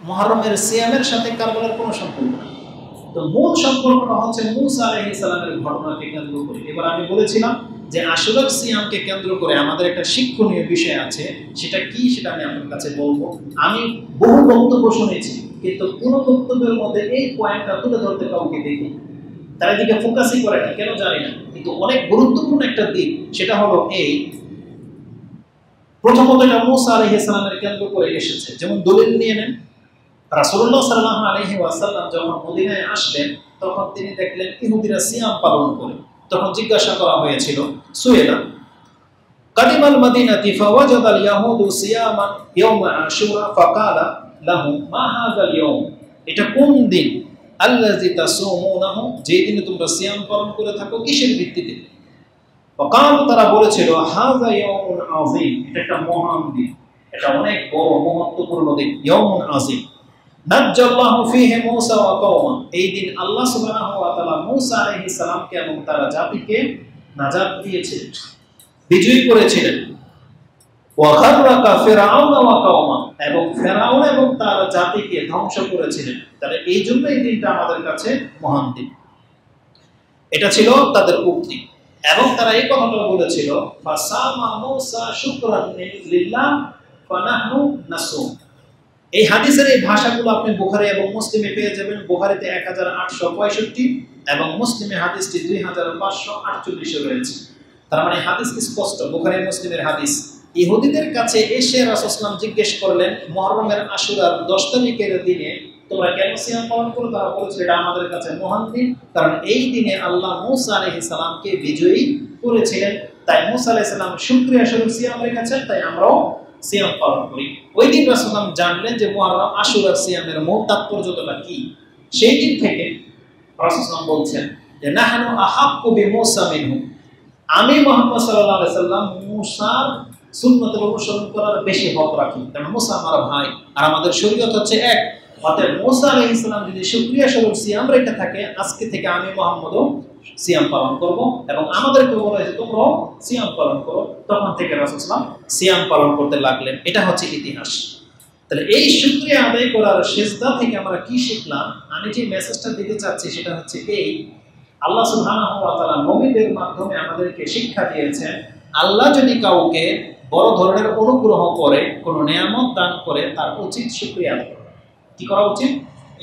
মুহররমের সিয়ামের সাথে কারবালার কোনো সম্পর্ক নেই। তো মূল সম্পর্কটা হচ্ছে মুসা আলাইহিস সালামের ঘটনাকে কেন্দ্র করে। এবার আমি বলেছিলাম যে আশুরার সিয়ামকে কেন্দ্র করে আমাদের একটা শিক্ষণীয় বিষয় আছে, সেটা কি সেটা আমি আপনার কাছে বলবো। আমি বহু বক্তব্য শুনেছি, কিন্তু কোনো বক্তব্যের মধ্যে এই পয়েন্টটা তুলে ধরতে কাউকে দেখি, তার দিকে ফোকাসই করে না, কেন জানি না। কিন্তু অনেক গুরুত্বপূর্ণ একটা দিক, সেটা হলো এই, প্রথমত এটা মুসা আলাইহিস সালামের কেন্দ্র করে এসেছে। যেমন দলিল নিয়ে নেন, রাসূলুল্লাহ সাল্লাল্লাহু আলাইহি ওয়াসাল্লাম যখন মদিনায় আসলেন, তখন তিনি দেখলেন ইহুদিরা সিয়াম পালন করে। তখন জিজ্ঞাসা করা হয়েছিল, সুয়েলা কাদিমাল মাদিনাতি ফাওয়াজাদাল ইয়াহুদু সিয়ামান ইয়াউমা আশুরা ফাকালা লাহু মা হাযাল ইয়াউম, এটা কোন দিন, আল্লাযী তাসুমুনাহু, যে দিনে তোমরা সিয়াম পালন করে থাকো, কিসের ভিত্তিতে? ফাকাল, তারা বলেছিল, হাযা ইয়াউমুন আযীম, এটা একটা মহান দিন, এটা অনেক বড় মহত্বপূর্ণ দিন, ইয়াউমুন আযীম। নাজ্জাল্লাহু ফীহি মূসা ওয়া কওমা, এই দিন আল্লাহ সুবহানাহু ওয়া তাআলা মূসা আলাইহিস সালামকে এবং তার জাতিকে নাজাত দিয়েছিলেন, বিজয়ী করেছিলেন। ওয়া গাররাকা ফিরআউন ওয়া কওমা, এবং ফিরআউন এবং তার জাতিকে ধ্বংস করেছিলেন। তাহলে এই জন্য এই দিনটা আমাদের কাছে মহান দিন। এটা ছিল তাদের উক্তি। এবং তারা এই কথাটা বলেছিল, ফাসামা মূসা শুকরান লিল্লাহ ফানাহনু নাসুম। এই হাদিসের এই ভাষাগুলো আপনি বুখারী এবং মুসলিমে পেয়ে যাবেন। বুখারীতে 1865 এবং মুসলিমে হাদিসটি 2548 রয়েছে। তার মানে হাদিস স্পষ্ট, বুখারী মুসলিমের হাদিস। ইহুদিদের কাছে এসে রাসূল সাল্লাল্লাহু আলাইহি জিজ্ঞেস করলেন, মুহররমের আশুরার 10 তারিখের দিনে তোমরা কেন সিয়াম পালন করো? তারা বলেছে, এটা আমাদের কাছে মহান দিন, কারণ এই দিনে আল্লাহ মূসা আলাইহিস সালামকে বিজয়ী করেছিলেন। তাই মূসা আলাইহিস সালাম শুকরিয়া স্বরূপ সিয়াম রেখেছেন, তাই আমরাও সিয়াম পালন করি। ওই দিন রাসূল সাল্লাল্লাহু আলাইহি জানলেন যে মুহররম আশুরার সিয়ামের মূল তাৎপর্যটা কি। সেই দিন থেকে রাসূল সাল্লাল্লাহু আলাইহি বলছেন যে নাহনু আহাক্কু বিমূসা মিনহু, আমি মুহাম্মদ সাল্লাল্লাহু আলাইহি সাল্লাম মূসার সুন্নতের অনুসরণ করার বেশি হক রাখি, কারণ মূসা আমার ভাই আর আমাদের শরীয়ত হচ্ছে এক। অতএব মূসা আলাইহিস সালাম যদি শুকরিয়া স্বরূপ সিয়াম রেখে থাকে, আজকে থেকে আমি মুহাম্মদও সিয়াম পালন করব এবং আমাদেরকে বলা হয়েছে তোমরাও সিয়াম পালন করো। তখন থেকে রাসূল সাল্লাল্লাহু আলাইহি ওয়াসাল্লাম সিয়াম পালন করতে লাগলেন। এটা হচ্ছে ইতিহাস। তাহলে এই শুকরিয়া আদায় করার সিজদা থেকে আমরা কি শিখলাম? আমি যে মেসেজটা দিতে চাচ্ছি সেটা হচ্ছে এই, আল্লাহ সুবহানাহু ওয়া তাআলা নবীদের মাধ্যমে আমাদেরকে শিক্ষা দিয়েছেন, আল্লাহ যদি কাউকে বড় ধরনের অনুগ্রহ করে, কোনো নিয়ামত দান করে, তার উচিত শুকরিয়া আদায় করা। কি করা উচিত?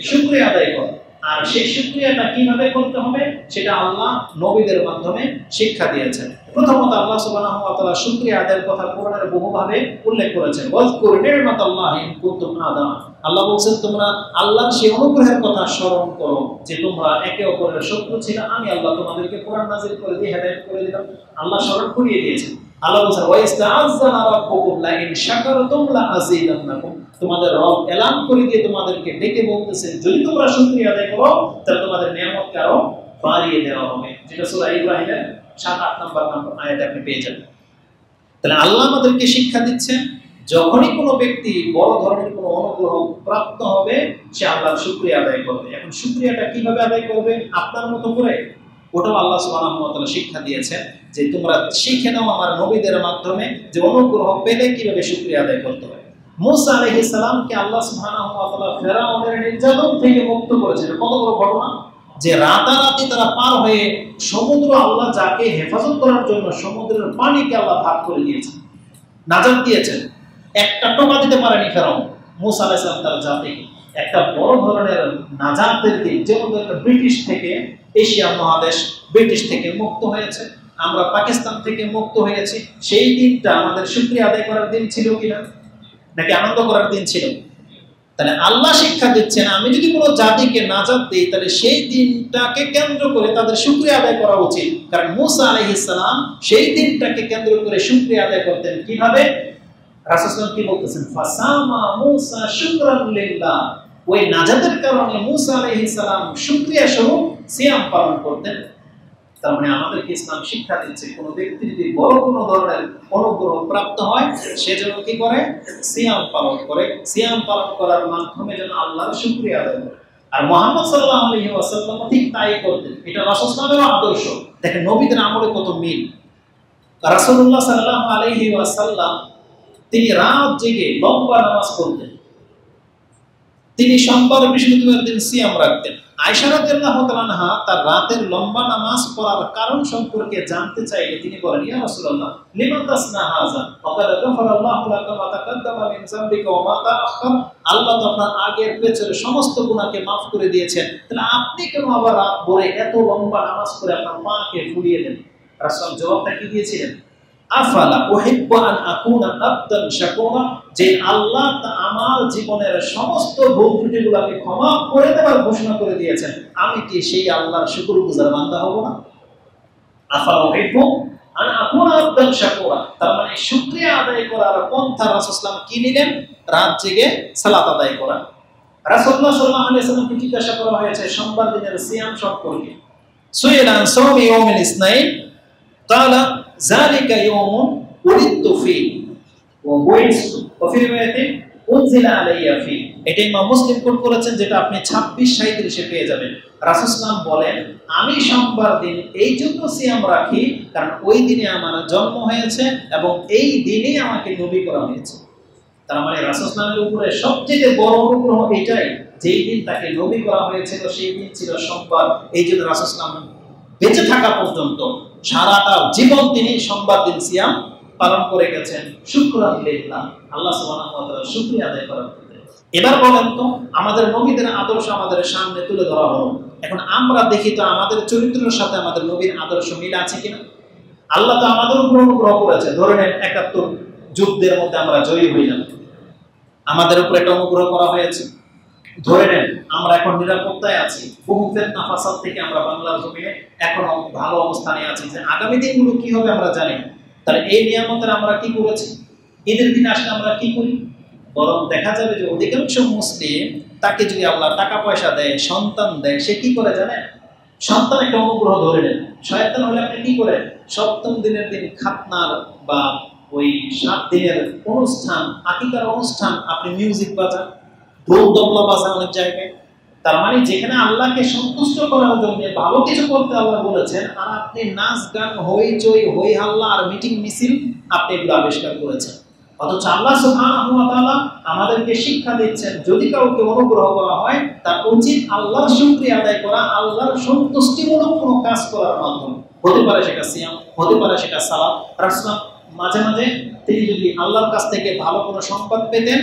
শুকরিয়া আদায় করা। আর সেই শুকরিয়াটা কিভাবে করতে হবে সেটা আল্লাহ নবীদের মাধ্যমে শিক্ষা দিয়েছেন। প্রথমত আল্লাহ সুবহানাহু ওয়া তাআলা শুকরিয়া আদায়ের কথা কোরআনের বহুভাবে উল্লেখ করেছেন। ওয়াজকুর নি'মাতাল্লাহি ইন কুনতুম আ'দাআ, আল্লাহ বলেন তোমরা আল্লাহর সেই অনুগ্রহের কথা স্মরণ করো যে তোমরা একে অপরের শত্রু ছিলে, আমি আল্লাহ তোমাদেরকে কোরআন নাযিল করে দিয়ে হেদায়েত করে দিলাম। আল্লাহ স্মরণ করিয়ে দিয়েছেন। আল্লাহ বলেন ওয়াইস্তাআযানা রাব্বুকুম লা ইন শাকারতুম লা আযীদান্নাকুম, তোমাদের রব এলান করে দিয়ে তোমাদেরকে ডেকে বলতেছেন যদি তোমরা শুকরিয়া আদায় করো তাহলে তোমাদের নিয়ামত আরো বাড়িয়ে দেওয়া হবে, যেটা সূরা ইব্রাহিমের 7-8 নম্বর আয়াতে আপনি পেয়ে যাবেন। তাহলে আল্লাহ আমাদেরকে শিক্ষা দিচ্ছেন, যখনই কোনো ব্যক্তি বড় ধরনের কোনো অনুগ্রহ প্রাপ্ত হবে সে আল্লাহর শুকরিয়া আদায় করবে। এখন শুকরিয়াটা কিভাবে আদায় করবে? আপনার মতো করে, ওটাও আল্লাহ সুবহানাহু ওয়া তাআলা শিক্ষা দিয়েছেন যে তোমরা শিখে নাও আমার নবীদের মাধ্যমে যে অনুগ্রহ পেলে কিভাবে শুকরিয়া আদায় করতে হয়। মূসা আলাইহিস সালামকে আল্লাহ সুবহানাহু ওয়া তাআলা ফিরআউনের নির্যাতন থেকে মুক্ত করেছেন। কত বড় ঘটনা যে রাতারাতি তারা পার হয়ে সমুদ্র, আল্লাহ যাকে হেফাজত করার জন্য সমুদ্রের পানিকে আল্লাহ ভাগ করে দিয়েছেন, নাজাত দিয়েছেন। একটা টোকা দিতে পারেনি ফেরাউন মূসা আলাইহিস সালাম তার জাতিকে। একটা বড় ধরনের নাজাতের দিন, যেমন ব্রিটিশ থেকে এশিয়া মহাদেশ ব্রিটিশ থেকে মুক্ত হয়েছে, আমরা পাকিস্তান থেকে মুক্ত হয়েছি, সেই দিনটা আমাদের শুকরিয়া আদায় করার দিন ছিল কিনা, নাকি আনন্দ করার দিন ছিল? তাহলে আল্লাহ শিক্ষা দিচ্ছেন আমি যদি কোনো জাতিকে নাজাত দিই তাহলে সেই দিনটাকে কেন্দ্র করে তাদের শুকরিয়া আদায় করা উচিত। কারণ মূসা আলাইহিস সালাম সেই দিনটাকে কেন্দ্র করে শুকরিয়া আদায় করতেন। কিভাবে? রাসূল সাল্লাল্লাহু আলাইহি ওয়াসাল্লাম কি বলতেছেন? ফাসামা মূসা শুকরান লিল্লাহ, ওই নাজাতের কারণে মূসা আলাইহিস সালাম শুকরিয়া স্বরূপ সিয়াম পালন করতেন। তার মানে আমাদেরকে ইসলাম শিক্ষা দিচ্ছে কোনো ব্যক্তি যদি বড় কোনো ধরনের অনুগ্রহ প্রাপ্ত হয় সে যেন কি করে? সিয়াম পালন করে। সিয়াম পালন করার মাধ্যমে যেন আল্লাহর শুকরিয়া আদায় করে। আর মুহাম্মদ সাল্লাল্লাহু আলাইহি ওয়াসাল্লাম ঠিক তাই করতেন। এটা রাসূল সাল্লাল্লাহু আলাইহি ওয়াসাল্লামের আদর্শ। দেখেন নবীদের আমলে কত মিল। রাসূলুল্লাহ সাল্লাল্লাহু আলাইহি ওয়াসাল্লাম তিনি রাত জেগে লম্বা নামাজ পড়তেন। তিনি সোমবার বৃহস্পতিবার দিন সিয়াম রাখতেন। আয়েশা রাদিয়াল্লাহু তাআলা আনহা তার রাতের লম্বা নামাজ পড়ার কারণ সম্পর্কে জানতে চাইলে তিনি বলেন, ইয়া রাসূলুল্লাহ লিমা তাসনা হাযা ওয়া কাদ গাফারাল্লাহু লাকা মা তাকাদ্দামা মিন যামবিকা ওয়া মা তাআখার। আল্লাহ তো আপনার আগের পেছনের সমস্ত গুনাহকে maaf করে দিয়েছেন, তাহলে আপনি কেন আবার রাত ভরে এত লম্বা নামাজ পড়ে আপনার পাকে ফুলিয়ে দেন? রাসূল জবাবটা কি দিয়েছিলেন? আফালা উহিব্বু আন আকুনা আবদান শাকুরা, যে আল্লাহ আমার জীবনের সমস্ত ভুল ত্রুটিগুলোকে ক্ষমা করে দেওয়ার ঘোষণা করে দিয়েছেন, আমি কি সেই আল্লাহর শুকরগুজার বান্দা হব না? আফালা উহিব্বু আন আকুনা আবদান শাকুরা, তার মানে শুকরিয়া আদায় করার পন্থা রাসূল সাল্লাল্লাহু আলাইহি ওয়াসাল্লাম কি নিলেন? রাত জেগে সালাত আদায় করা। রাসূলুল্লাহ সাল্লাল্লাহু আলাইহি ওয়াসাল্লামকে জিজ্ঞাসা করা হয়েছে সোমবার দিনের সিয়াম সম্পর্কে। সুইলা আন সাওমি ইয়াউমিল ইসনাইন ক্বালা যালিকা ইয়াউমুন উলিদতু ফীহি ওয়া বুইসতু ওয়া ফি রিওয়ায়াতিন উনজিলা আলাইয়া ফী। এটা ইমাম মুসলিম কোট করেছেন, যেটা আপনি 26-37 এ পেয়ে যাবেন। রাসূল সাল্লাল্লাহু বলেন, আমি সোমবার দিন এই জন্য সিয়াম রাখি কারণ ওই দিনে আমার জন্ম হয়েছে এবং এই দিনেই আমাকে নবী করা হয়েছে। তার মানে রাসূল সাল্লাল্লাহু আলাইহি উপরে সবচেয়ে বড় অনুগ্রহ এটাই, যেই দিন তাকে নবী করা হয়েছিল সেই দিন ছিল সোমবার। এই জন্য রাসূল সাল্লাল্লাহু আলাইহি বেঁচে থাকা পর্যন্ত সারাটা জীবন তিনি সোমবার দিন সিয়াম পালন করে গেছেন। শুকরান লিল্লাহ, আল্লাহ সুবহানাহু ওয়া তাআলা শুকরিয়া আদায় করার জন্য। এবার বলেন তো, আমাদের নবীদের আদর্শ আমাদের সামনে তুলে ধরা হলো, এখন আমরা দেখি তো আমাদের চরিত্রের সাথে আমাদের নবীর আদর্শ মিল আছে কিনা। আল্লাহ তো আমাদের উপর অনুগ্রহ করেছে। ধরে নেন ৭১ যুদ্ধের মধ্যে আমরা জয়ী হইলাম, আমাদের উপর একটা অনুগ্রহ করা হয়েছে। ধরে নেন আমরা এখন নিরাপত্তায় আছি, বহু ফিতনা ফাসাদ থেকে আমরা বাংলার জমিনে এখনো ভালো অবস্থানে আছি। যে আগামী দিনগুলো কি হবে আমরা জানি না, তাহলে এই নিয়ামতের আমরা কি করেছি? ঈদের দিন আসলে আমরা কি করি? বরং দেখা যাবে যে অধিকাংশ মুসলিম, তাকে যদি আল্লাহ টাকা পয়সা দেয়, সন্তান দেয়, সে কি করে জানেন? সন্তান একটা অনুগ্রহ ধরে নেন। শয়তান হলে আপনি কি করেন? সপ্তম দিনের দিন খাতনার বা ওই 7 দিনের অনুষ্ঠান, আকিকার অনুষ্ঠান, আপনি মিউজিক বাজান, ঢোল তবলা বাজান অনেক জায়গায়। তার মানে যেখানে আল্লাহকে সন্তুষ্ট করার জন্য ভালো কিছু করতে আল্লাহ বলেছেন, আর আপনি নাচ গান, হইচই, হই হাল্লা আর মিটিং মিছিল আপনি এগুলো আবিষ্কার করেছেন। অথচ আল্লাহ সুবহানাহু ওয়া তাআলা আমাদেরকে শিক্ষা দিচ্ছেন, যদি কাউকে অনুগ্রহ করা হয় তার উচিত আল্লাহর শুকরিয়া আদায় করা, আল্লাহর সন্তুষ্টিমূলক কোনো কাজ করার মাধ্যমে। হতে পারে সেটা সিয়াম, হতে পারে সেটা সালাত। রাসূল মাঝে মাঝে তিনি যদি আল্লাহর কাছ থেকে ভালো কোনো সংবাদ পেতেন,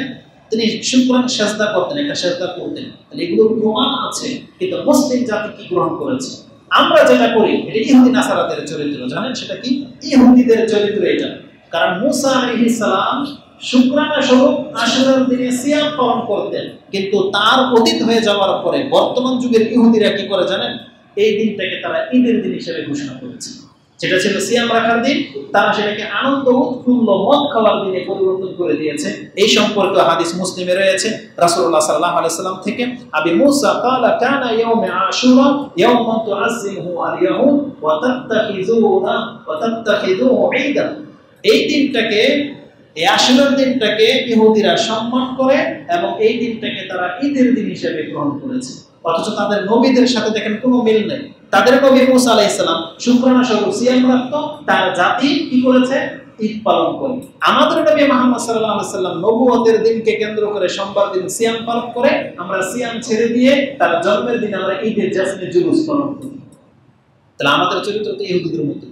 তিনি শুকরান সাজদা করতেন, একটা সাজদা করতেন। তাহলে এগুলোর প্রমাণ আছে। কিন্তু মুসলিম জাতি কি গ্রহণ করেছে? আমরা যেটা করি এটা ইহুদি নাসারাদের চরিত্র। জানেন সেটা কি? ইহুদিদের চরিত্র এটা। কারণ মুসা আলাইহিস সালাম শুকরানা স্বরূপ আশুরার দিনে সিয়াম পালন করতেন, কিন্তু তার অতীত হয়ে যাওয়ার পরে বর্তমান যুগের ইহুদিরা কি করে জানেন? এই দিনটাকে তারা ঈদের দিন হিসেবে ঘোষণা করেছে। যেটা ছিল সিয়াম রাখার দিন, তারা সেটাকে আনন্দ উৎফুল্ল মদ খাওয়ার দিনে পরিবর্তন করে দিয়েছে। এই সম্পর্কে হাদিস মুসলিমে রয়েছে রাসূলুল্লাহ সাল্লাল্লাহু আলাইহি ওয়াসাল্লাম থেকে, আবি মুসা ক্বালা কানা ইয়াউমে আশুরা ইয়াওমান তুআজ্জিমহু আল-ইয়াহুদ ওয়া তাত্তাখিযুহু ঈদান। এই দিনটাকে, এই আশুরার দিনটাকে ইহুদিরা সম্মান করে এবং এই দিনটাকে তারা ঈদের দিন হিসেবে গ্রহণ করেছে। অথচ তাদের নবীদের সাথে দেখেন কোনো মিল নেই। তাদের নবী মুসা আলাইহিস সালাম শুকরানা স্বরূপ সিয়াম রাখতো, তার জাতি কি করেছে? ঈদ পালন করে। আমাদের নবী মুহাম্মদ সাল্লাল্লাহু আলাইহি ওয়াসাল্লাম নবুয়তের দিনকে কেন্দ্র করে সোমবার দিন সিয়াম পালন করে, আমরা সিয়াম ছেড়ে দিয়ে তার জন্মের দিন আমরা ঈদের জাসনে জুলুস পালন করি। তাহলে আমাদের চরিত্র তো ইহুদিদের মতো।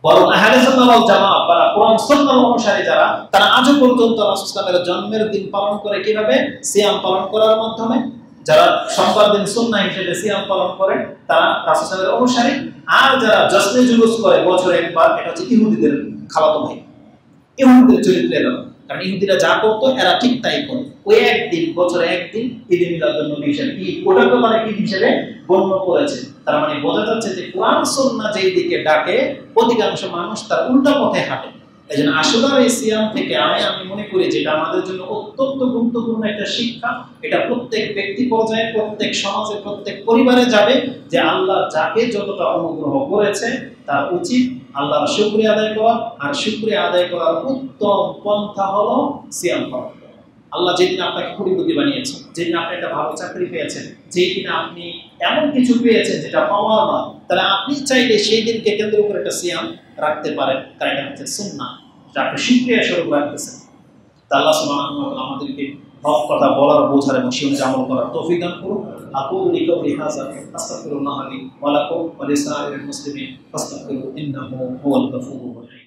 বরং আহলে সুন্নাহ ওয়াল জামাত বা কোরআন সুন্নাহ অনুসারী যারা, তারা আজও পর্যন্ত রাসূল সাল্লাল্লাহু আলাইহি ওয়াসাল্লামের জন্মের দিন পালন করে কিভাবে? সিয়াম পালন করার মাধ্যমে। যারা সোমবার দিন সুন্নাহ হিসেবে সিয়াম পালন করে তারা রাসূল সাল্লাল্লাহু আলাইহি ওয়াসাল্লামের অনুসারী। আর যারা জশ্নে জুলুস করে বছরে একবার, এটা হচ্ছে ইহুদিদের খালাতো ভাই, ইহুদিদের চরিত্র এরা। কারণ ইহুদিরা যা করতো এরা ঠিক তাই করে। ওই একদিন, বছরে একদিন ঈদে মিলাদুন নবী হিসেবে ওটাকে মানে ঈদ হিসেবে গণ্য করেছে। তার মানে বোঝা যাচ্ছে যে কোরআন সুন্নাহ যেই দিকে ডাকে, অধিকাংশ মানুষ তার উল্টা পথে হাঁটে। এই জন্য আশুরার এই সিয়াম থেকে আমি মনে করি যে এটা আমাদের জন্য অত্যন্ত গুরুত্বপূর্ণ একটা শিক্ষা। এটা প্রত্যেক ব্যক্তি পর্যায়ে, প্রত্যেক সমাজে, প্রত্যেক পরিবারে যাবে যে আল্লাহ যাকে যতটা অনুগ্রহ করেছে তার উচিত আল্লাহর শুকরিয়া আদায় করা। আর শুকরিয়া আদায় করার উত্তম পন্থা হলো সিয়াম করা। আল্লাহ যেদিন আপনাকে কোটিপতি বানিয়েছেন, যেদিন আপনি একটা ভালো চাকরি পেয়েছেন, যেদিন আপনি এমন কিছু পেয়েছেন যেটা পাওয়ার নয়, তাহলে আপনি চাইলে সেই দিনকে কেন্দ্র করে একটা সিয়াম রাখতে পারেন। কারণ এটা হচ্ছে সুন্নাহ, যা আপনি শুকরিয়া স্বরূপ রাখতেছেন। তা আল্লাহ সুবহানাহু ওয়া তাআলা আমাদেরকে হক কথা বলার, বোঝার এবং সে অনুযায়ী আমল করার তৌফিক দান করুন। আকুলু লিকাউলি হাযা আস্তাগফিরুল্লাহ লি ওয়া লাকুম ওয়া লিসাইরিল মুসলিমিন ফাস্তাগফিরু ইন্নাহু হুয়াল গফুরুর রহিম।